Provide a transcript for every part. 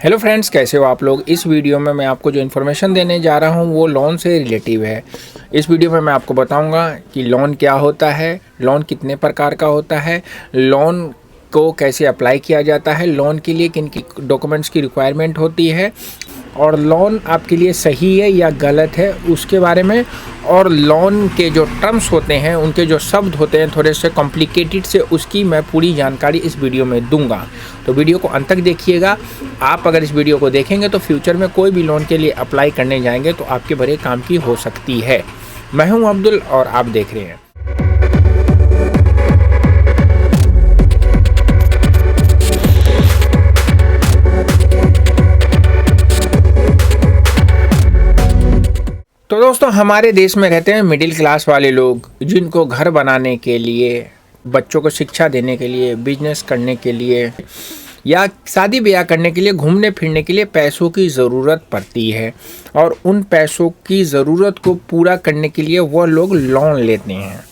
Hello friends, कैसे हो आप लोग। इस वीडियो में मैं आपको जो इन्फॉर्मेशन देने जा रहा हूं वो लोन से रिलेटिव है। इस वीडियो में मैं आपको बताऊंगा कि लोन क्या होता है, लोन कितने प्रकार का होता है, लोन को कैसे अप्लाई किया जाता है, लोन के लिए किन किन डॉक्यूमेंट्स की रिक्वायरमेंट होती है और लोन आपके लिए सही है या गलत है उसके बारे में, और लोन के जो टर्म्स होते हैं उनके जो शब्द होते हैं थोड़े से कॉम्प्लिकेटेड से, उसकी मैं पूरी जानकारी इस वीडियो में दूंगा। तो वीडियो को अंत तक देखिएगा। आप अगर इस वीडियो को देखेंगे तो फ्यूचर में कोई भी लोन के लिए अप्लाई करने जाएंगे तो आपके बड़े काम की हो सकती है। मैं हूं अब्दुल और आप देख रहे हैं। तो दोस्तों, हमारे देश में रहते हैं मिडिल क्लास वाले लोग, जिनको घर बनाने के लिए, बच्चों को शिक्षा देने के लिए, बिजनेस करने के लिए या शादी ब्याह करने के लिए, घूमने फिरने के लिए पैसों की ज़रूरत पड़ती है। और उन पैसों की ज़रूरत को पूरा करने के लिए वो लोग लोन लेते हैं।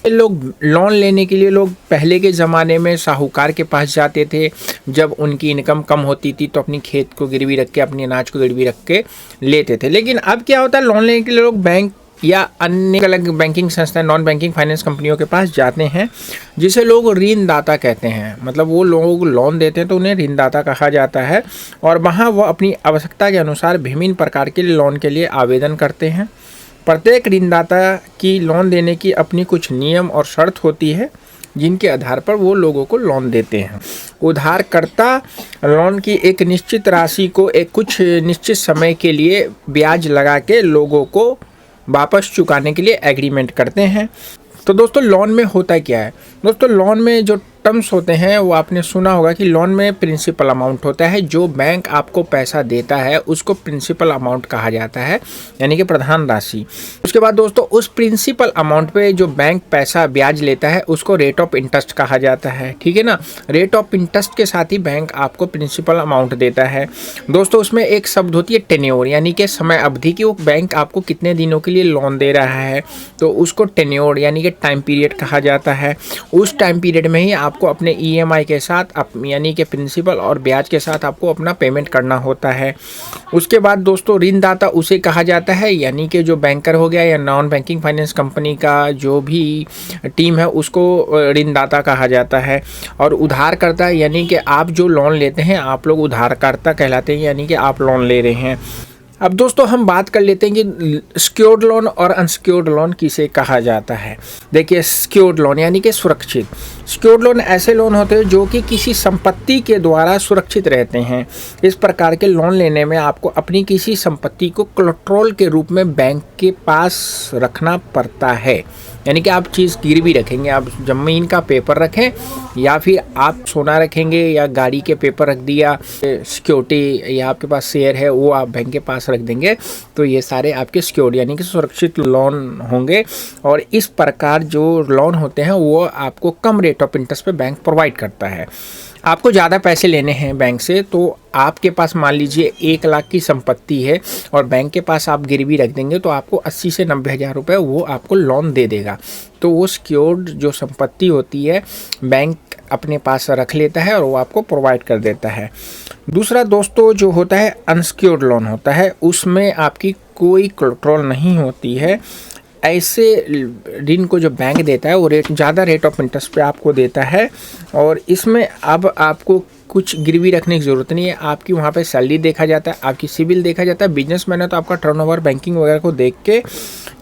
लोग लोन लेने के लिए लोग पहले के ज़माने में साहूकार के पास जाते थे। जब उनकी इनकम कम होती थी तो अपनी खेत को गिरवी रख के, अपनी अनाज को गिरवी रख के लेते थे। लेकिन अब क्या होता है, लोन लेने के लिए लोग बैंक या अन्य अलग बैंकिंग संस्थाएं, नॉन बैंकिंग फाइनेंस कंपनियों के पास जाते हैं, जिसे लोग ऋणदाता कहते हैं। मतलब वो लोग लोन देते हैं तो उन्हें ऋणदाता कहा जाता है। और वहाँ वो अपनी आवश्यकता के अनुसार विभिन्न प्रकार के लोन के लिए आवेदन करते हैं। प्रत्येक ऋणदाता की लोन देने की अपनी कुछ नियम और शर्त होती है, जिनके आधार पर वो लोगों को लोन देते हैं। उधारकर्ता लोन की एक निश्चित राशि को एक कुछ निश्चित समय के लिए ब्याज लगा के लोगों को वापस चुकाने के लिए एग्रीमेंट करते हैं। तो दोस्तों, लोन में होता क्या है। दोस्तों, लोन में जो टर्म्स होते हैं वो आपने सुना होगा कि लोन में प्रिंसिपल अमाउंट होता है। जो बैंक आपको पैसा देता है उसको प्रिंसिपल अमाउंट कहा जाता है, यानी कि प्रधान राशि। उसके बाद दोस्तों, उस प्रिंसिपल अमाउंट पे जो बैंक पैसा ब्याज लेता है उसको रेट ऑफ इंटरेस्ट कहा जाता है। ठीक है ना। रेट ऑफ इंटरेस्ट के साथ ही बैंक आपको प्रिंसिपल अमाउंट देता है। दोस्तों, उसमें एक शब्द होती है टेन्योर, यानी कि समय अवधि की। वो बैंक आपको कितने दिनों के लिए लोन दे रहा है तो उसको टेन्योर यानी कि टाइम पीरियड कहा जाता है। उस टाइम पीरियड में ही आपको अपने ईएमआई के साथ यानी कि प्रिंसिपल और ब्याज के साथ आपको अपना पेमेंट करना होता है। उसके बाद दोस्तों, ऋणदाता उसे कहा जाता है, यानी कि जो बैंकर हो गया या नॉन बैंकिंग फाइनेंस कंपनी का जो भी टीम है उसको ऋणदाता कहा जाता है। और उधारकर्ता यानी कि आप जो लोन लेते हैं, आप लोग उधारकर्ता कहलाते हैं, यानी कि आप लोन ले रहे हैं। अब दोस्तों, हम बात कर लेते हैं कि सिक्योर्ड लोन और अनसिक्योर्ड लोन किसे कहा जाता है। देखिए, सिक्योर्ड लोन यानी कि सुरक्षित। सिक्योर्ड लोन ऐसे लोन होते हैं जो कि किसी संपत्ति के द्वारा सुरक्षित रहते हैं। इस प्रकार के लोन लेने में आपको अपनी किसी संपत्ति को कोलेटरल के रूप में बैंक के पास रखना पड़ता है। यानी कि आप चीज़ गिरवी रखेंगे, आप ज़मीन का पेपर रखें या फिर आप सोना रखेंगे या गाड़ी के पेपर रख दिया, सिक्योरिटी या आपके पास शेयर है वो आप बैंक के पास रख देंगे, तो ये सारे आपके सिक्योर्ड यानी कि सुरक्षित लोन होंगे। और इस प्रकार जो लोन होते हैं वो आपको कम रेट ऑफ इंटरेस्ट पे बैंक प्रोवाइड करता है। आपको ज़्यादा पैसे लेने हैं बैंक से, तो आपके पास मान लीजिए 1 लाख की संपत्ति है और बैंक के पास आप गिरवी रख देंगे तो आपको 80 से 90 हज़ार रुपये वो आपको लोन दे देगा। तो वो सिक्योर्ड जो संपत्ति होती है बैंक अपने पास रख लेता है और वो आपको प्रोवाइड कर देता है। दूसरा दोस्तों जो होता है अनसिक्योर्ड लोन होता है, उसमें आपकी कोई कोलेटरल नहीं होती है। ऐसे ऋण को जो बैंक देता है वो ज़्यादा रेट ऑफ इंटरेस्ट पे आपको देता है। और इसमें अब आपको कुछ गिरवी रखने की ज़रूरत नहीं है। आपकी वहाँ पे सैलरी देखा जाता है, आपकी सिविल देखा जाता है। बिजनेसमैन है तो आपका टर्नओवर, बैंकिंग वगैरह को देख के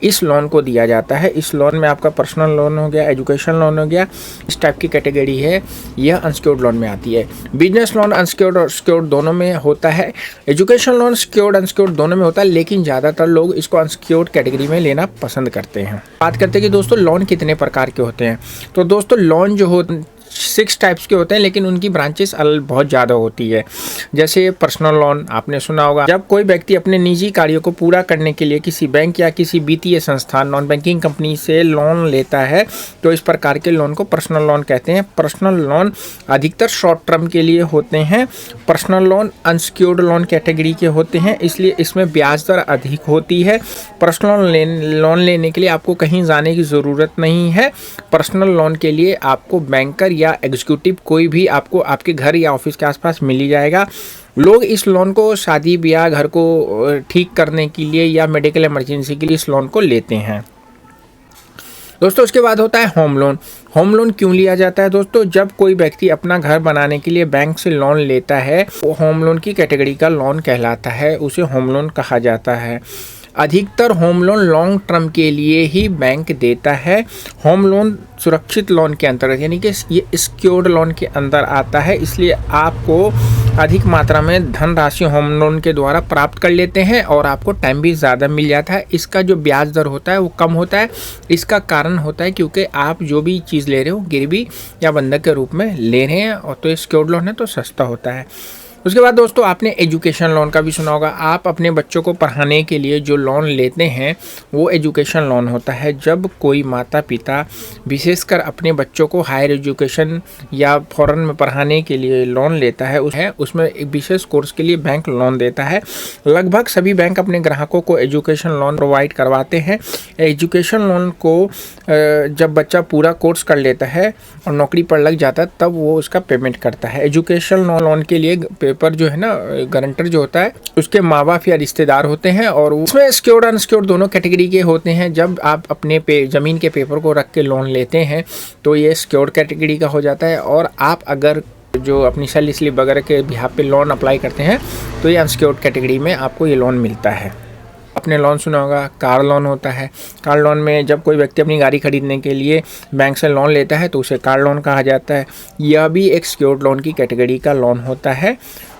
इस लोन को दिया जाता है। इस लोन में आपका पर्सनल लोन हो गया, एजुकेशन लोन हो गया, इस टाइप की कैटेगरी है, यह अनसिक्योर्ड लोन में आती है। बिजनेस लोन अनसिक्योर्ड और सिक्योर्ड दोनों में होता है। एजुकेशन लोन सिक्योर्ड अनसिक्योर्ड दोनों में होता है, लेकिन ज़्यादातर लोग इसको अनसिक्योर्ड कैटेगरी में लेना पसंद करते हैं। बात करते हैं कि दोस्तों लोन कितने प्रकार के होते हैं। तो दोस्तों, लोन जो हो 6 टाइप्स के होते हैं, लेकिन उनकी ब्रांचेस बहुत ज़्यादा होती है। जैसे पर्सनल लोन आपने सुना होगा, जब कोई व्यक्ति अपने निजी कार्यों को पूरा करने के लिए किसी बैंक या किसी वित्तीय संस्थान, नॉन बैंकिंग कंपनी से लोन लेता है तो इस प्रकार के लोन को पर्सनल लोन कहते हैं। पर्सनल लोन अधिकतर शॉर्ट टर्म के लिए होते हैं। Personal loan unsecured loan category के होते हैं, इसलिए इसमें ब्याज दर अधिक होती है। पर्सनल लोन लेने के लिए आपको कहीं जाने की ज़रूरत नहीं है। पर्सनल लोन के लिए आपको बैंकर या एग्जीक्यूटिव कोई भी आपको आपके घर या ऑफिस के आसपास मिल ही जाएगा। लोग इस लोन को शादी ब्याह, घर को ठीक करने के लिए या मेडिकल इमरजेंसी के लिए इस लोन को लेते हैं। दोस्तों उसके बाद होता है होम लोन। होम लोन क्यों लिया जाता है दोस्तों? जब कोई व्यक्ति अपना घर बनाने के लिए बैंक से लोन लेता है, वो होम लोन की कैटेगरी का लोन कहलाता है, उसे होम लोन कहा जाता है। अधिकतर होम लोन लॉन्ग टर्म के लिए ही बैंक देता है। होम लोन सुरक्षित लोन के अंतर्गत, यानी कि ये सिक्योर्ड लोन के अंदर आता है, इसलिए आपको अधिक मात्रा में धनराशि होम लोन के द्वारा प्राप्त कर लेते हैं और आपको टाइम भी ज़्यादा मिल जाता है। इसका जो ब्याज दर होता है वो कम होता है। इसका कारण होता है क्योंकि आप जो भी चीज़ ले रहे हो गिरवी या बंधक के रूप में ले रहे हैं, और तो सिक्योर्ड लोन है तो सस्ता होता है। उसके बाद दोस्तों आपने एजुकेशन लोन का भी सुना होगा। आप अपने बच्चों को पढ़ाने के लिए जो लोन लेते हैं वो एजुकेशन लोन होता है। जब कोई माता पिता विशेषकर अपने बच्चों को हायर एजुकेशन या फॉरेन में पढ़ाने के लिए लोन लेता है, उसमें एक विशेष कोर्स के लिए बैंक लोन देता है। लगभग सभी बैंक अपने ग्राहकों को एजुकेशन लोन प्रोवाइड करवाते हैं। एजुकेशन लोन को जब बच्चा पूरा कोर्स कर लेता है और नौकरी पर लग जाता है तब वो उसका पेमेंट करता है। एजुकेशन लोन के लिए पेपर जो है ना, गारंटर जो होता है उसके माँ बाप या रिश्तेदार होते हैं, और उसमें सिक्योर्ड अनसिक्योर्ड दोनों कैटेगरी के होते हैं। जब आप अपने ज़मीन के पेपर को रख के लोन लेते हैं तो ये सिक्योर्ड कैटेगरी का हो जाता है, और आप अगर जो अपनी सैलरी स्लिप वगैरह के बिहाफ पे लोन अप्लाई करते हैं तो ये अनसिक्योर्ड कैटेगरी में आपको ये लोन मिलता है। आपने लोन सुना होगा, कार लोन होता है। कार लोन में जब कोई व्यक्ति अपनी गाड़ी खरीदने के लिए बैंक से लोन लेता है तो उसे कार लोन कहा जाता है। यह भी एक सिक्योर्ड लोन की कैटेगरी का लोन होता है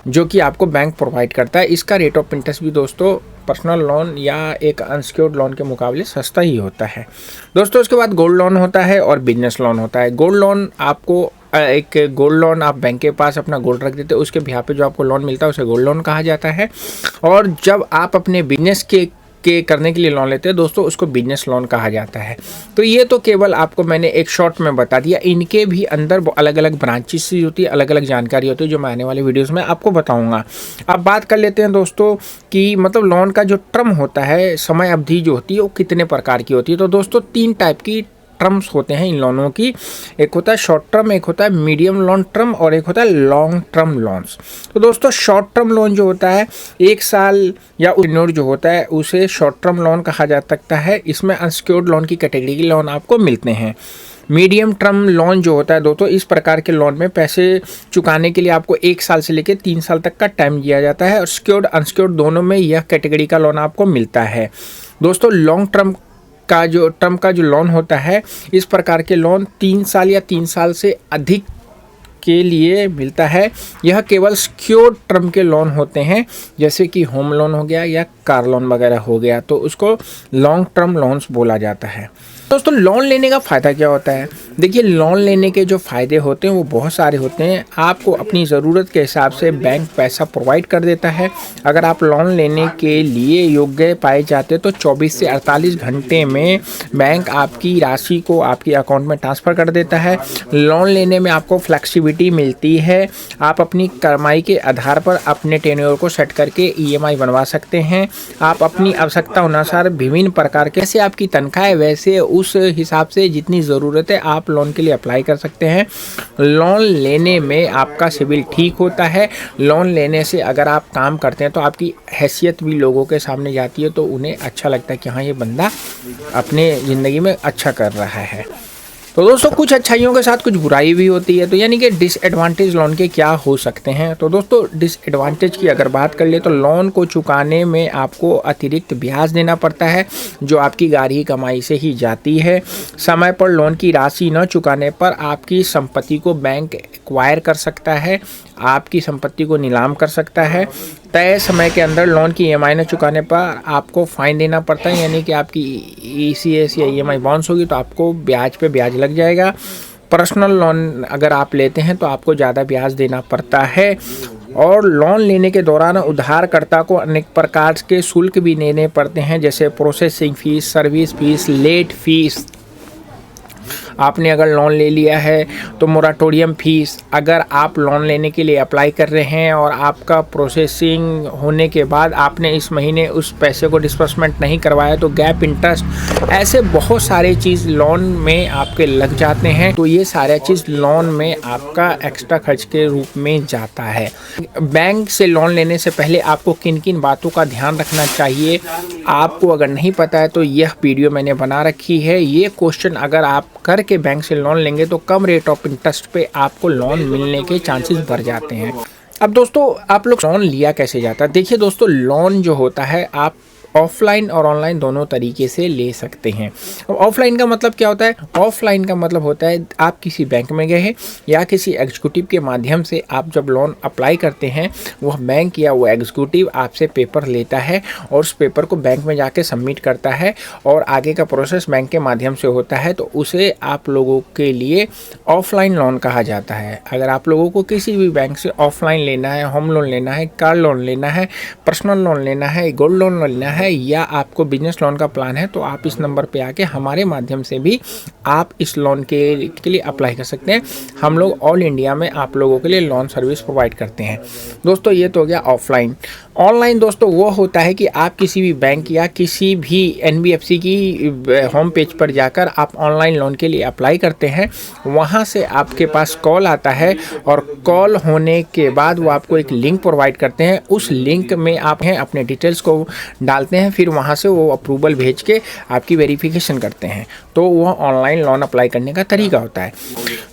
जो कि आपको बैंक प्रोवाइड करता है। इसका रेट ऑफ इंटरेस्ट भी दोस्तों पर्सनल लोन या एक अनसिक्योर्ड लोन के मुकाबले सस्ता ही होता है। दोस्तों उसके बाद गोल्ड लोन होता है और बिजनेस लोन होता है। गोल्ड लोन आपको एक गोल्ड लोन आप बैंक के पास अपना गोल्ड रख देते हो, उसके बिहाफ पे जो आपको लोन मिलता है उसे गोल्ड लोन कहा जाता है। और जब आप अपने बिजनेस के करने के लिए लोन लेते हैं दोस्तों, उसको बिजनेस लोन कहा जाता है। तो ये तो केवल आपको मैंने एक शॉर्ट में बता दिया। इनके भी अंदर अलग अलग ब्रांचेस होती है, अलग अलग जानकारी होती है जो मैं आने वाले वीडियोस में आपको बताऊंगा। अब बात कर लेते हैं दोस्तों कि मतलब लोन का जो टर्म होता है, समय अवधि जो होती है वो कितने प्रकार की होती है। तो दोस्तों 3 टाइप की टर्म्स होते हैं इन लोनों की। एक होता है शॉर्ट टर्म, एक होता है मीडियम लॉन्ग टर्म और एक होता है लॉन्ग टर्म लोन्स। तो दोस्तों शॉर्ट टर्म लोन जो होता है 1 साल या टेन्योर जो होता है उसे शॉर्ट टर्म लोन कहा जा सकता है। इसमें अनसिक्योर्ड लोन की कैटेगरी के लोन आपको मिलते हैं। मीडियम टर्म लोन जो होता है दोस्तों, इस प्रकार के लोन में पैसे चुकाने के लिए आपको 1 साल से लेकर 3 साल तक का टाइम दिया जाता है, और सिक्योर्ड अनसिक्योर्ड दोनों में यह कैटेगरी का लोन आपको मिलता है। दोस्तों लॉन्ग टर्म का जो लोन होता है, इस प्रकार के लोन 3 साल या 3 साल से अधिक के लिए मिलता है। यह केवल सिक्योर्ड टर्म के लोन होते हैं, जैसे कि होम लोन हो गया या कार लोन वगैरह हो गया, तो उसको लॉन्ग टर्म लोन्स बोला जाता है। दोस्तों लोन लेने का फ़ायदा क्या होता है? देखिए लोन लेने के जो फ़ायदे होते हैं वो बहुत सारे होते हैं। आपको अपनी ज़रूरत के हिसाब से बैंक पैसा प्रोवाइड कर देता है। अगर आप लोन लेने के लिए योग्य पाए जाते हैं तो 24 से 48 घंटे में बैंक आपकी राशि को आपके अकाउंट में ट्रांसफ़र कर देता है। लोन लेने में आपको फ्लेक्सिबिलिटी मिलती है। आप अपनी कमाई के आधार पर अपने टेन्योर को सेट करके EMI बनवा सकते हैं। आप अपनी आवश्यकता अनुसार विभिन्न प्रकार के, जैसे आपकी तनख्वाह है वैसे उस हिसाब से जितनी ज़रूरत है आप लोन के लिए अप्लाई कर सकते हैं। लोन लेने में आपका सिविल ठीक होता है। लोन लेने से अगर आप काम करते हैं तो आपकी हैसियत भी लोगों के सामने जाती है, तो उन्हें अच्छा लगता है कि हाँ ये बंदा अपने ज़िंदगी में अच्छा कर रहा है। तो दोस्तों कुछ अच्छाइयों के साथ कुछ बुराई भी होती है। तो यानी कि डिसएडवांटेज लोन के क्या हो सकते हैं? तो दोस्तों डिसएडवांटेज की अगर बात कर ले तो लोन को चुकाने में आपको अतिरिक्त ब्याज देना पड़ता है जो आपकी गाढ़ी कमाई से ही जाती है। समय पर लोन की राशि न चुकाने पर आपकी संपत्ति को बैंक एक्वायर कर सकता है, आपकी संपत्ति को नीलाम कर सकता है। तय समय के अंदर लोन की EMI न चुकाने पर आपको फ़ाइन देना पड़ता है, यानी कि आपकी ECS या EMI बाउंस होगी तो आपको ब्याज पे ब्याज लग जाएगा। पर्सनल लोन अगर आप लेते हैं तो आपको ज़्यादा ब्याज देना पड़ता है, और लोन लेने के दौरान उधारकर्ता को अनेक प्रकार के शुल्क भी देने पड़ते हैं, जैसे processing fees, service fees, late fees आपने अगर लोन ले लिया है तो मोराटोरियम फीस, अगर आप लोन लेने के लिए अप्लाई कर रहे हैं और आपका प्रोसेसिंग होने के बाद आपने इस महीने उस पैसे को डिस्बर्समेंट नहीं करवाया तो गैप इंटरेस्ट, ऐसे बहुत सारे चीज़ लोन में आपके लग जाते हैं। तो ये सारा चीज़ लोन में आपका एक्स्ट्रा खर्च के रूप में जाता है। बैंक से लोन लेने से पहले आपको किन किन बातों का ध्यान रखना चाहिए, आपको अगर नहीं पता है तो यह वीडियो मैंने बना रखी है। ये क्वेश्चन अगर आप करके बैंक से लोन लेंगे तो कम रेट ऑफ इंटरेस्ट पे आपको लोन मिलने के चांसेस बढ़ जाते हैं। अब दोस्तों, आप लोग लोन लिया कैसे जाता है? देखिए दोस्तों, लोन जो होता है आप ऑफलाइन और ऑनलाइन दोनों तरीके से ले सकते हैं। ऑफलाइन का मतलब क्या होता है? ऑफलाइन का मतलब होता है आप किसी बैंक में गए हैं या किसी एग्जीक्यूटिव के माध्यम से आप जब लोन अप्लाई करते हैं, वह बैंक या वो एग्जीक्यूटिव आपसे पेपर लेता है और उस पेपर को बैंक में जाके सबमिट करता है और आगे का प्रोसेस बैंक के माध्यम से होता है। तो उसे आप लोगों के लिए ऑफलाइन लोन कहा जाता है। अगर आप लोगों को किसी भी बैंक से ऑफलाइन लेना है, होम लोन लेना है, कार लोन लेना है, पर्सनल लोन लेना है, गोल्ड लोन लेना है या आपको बिजनेस लोन का प्लान है, तो आप इस नंबर पे आके हमारे माध्यम से भी आप इस लोन के लिए अप्लाई कर सकते हैं। हम लोग ऑल इंडिया में आप लोगों के लिए लोन सर्विस प्रोवाइड करते हैं। दोस्तों, ये तो हो गया ऑफलाइन। ऑनलाइन दोस्तों वो होता है कि आप किसी भी बैंक या किसी भी NBFC की होम पेज पर जाकर आप ऑनलाइन लोन के लिए अप्लाई करते हैं। वहाँ से आपके पास कॉल आता है और कॉल होने के बाद वो आपको एक लिंक प्रोवाइड करते हैं। उस लिंक में आप अपने डिटेल्स को डालते हैं, फिर वहाँ से वो अप्रूवल भेज के आपकी वेरिफिकेशन करते हैं। तो वह ऑनलाइन लोन अप्लाई करने का तरीका होता है।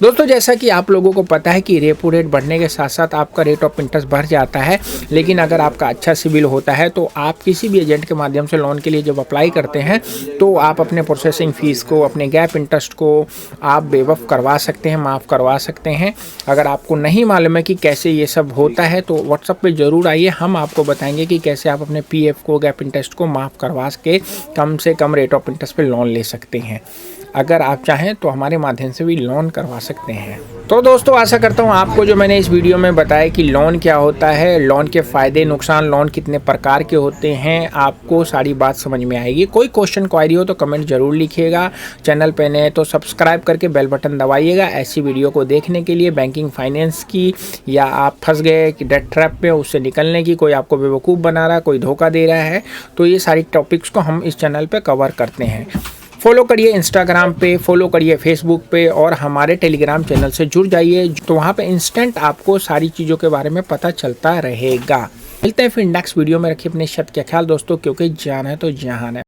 दोस्तों, जैसा कि आप लोगों को पता है कि रेपो रेट बढ़ने के साथ साथ आपका रेट ऑफ इंटरेस्ट बढ़ जाता है, लेकिन अगर आपका अच्छा सिविल होता है तो आप किसी भी एजेंट के माध्यम से लोन के लिए जब अप्लाई करते हैं तो आप अपने प्रोसेसिंग फ़ीस को, अपने गैप इंटरेस्ट को आप बेवफ करवा सकते हैं, माफ़ करवा सकते हैं। अगर आपको नहीं मालूम है कि कैसे ये सब होता है तो व्हाट्सएप पे ज़रूर आइए, हम आपको बताएंगे कि कैसे आप अपने PF को, गैप इंटरेस्ट को माफ़ करवा के कम से कम रेट ऑफ इंटरेस्ट पे लोन ले सकते हैं। अगर आप चाहें तो हमारे माध्यम से भी लोन करवा सकते हैं। तो दोस्तों, आशा करता हूँ आपको जो मैंने इस वीडियो में बताया कि लोन क्या होता है, लोन के फ़ायदे नुकसान, लोन कितने प्रकार के होते हैं, आपको सारी बात समझ में आएगी। कोई क्वेश्चन क्वायरी हो तो कमेंट ज़रूर लिखिएगा। चैनल पे नए तो सब्सक्राइब करके बेल बटन दबाइएगा ऐसी वीडियो को देखने के लिए। बैंकिंग फाइनेंस की या आप फंस गए कि डेट ट्रैप में, उससे निकलने की, कोई आपको बेवकूफ़ बना रहा है, कोई धोखा दे रहा है, तो ये सारी टॉपिक्स को हम इस चैनल पर कवर करते हैं। फॉलो करिए इंस्टाग्राम पे, फॉलो करिए फेसबुक पे और हमारे टेलीग्राम चैनल से जुड़ जाइए, तो वहाँ पे इंस्टेंट आपको सारी चीज़ों के बारे में पता चलता रहेगा। मिलते हैं फिर नेक्स्ट वीडियो में। रखिए अपने शत का ख्याल दोस्तों, क्योंकि जान है तो जहान है।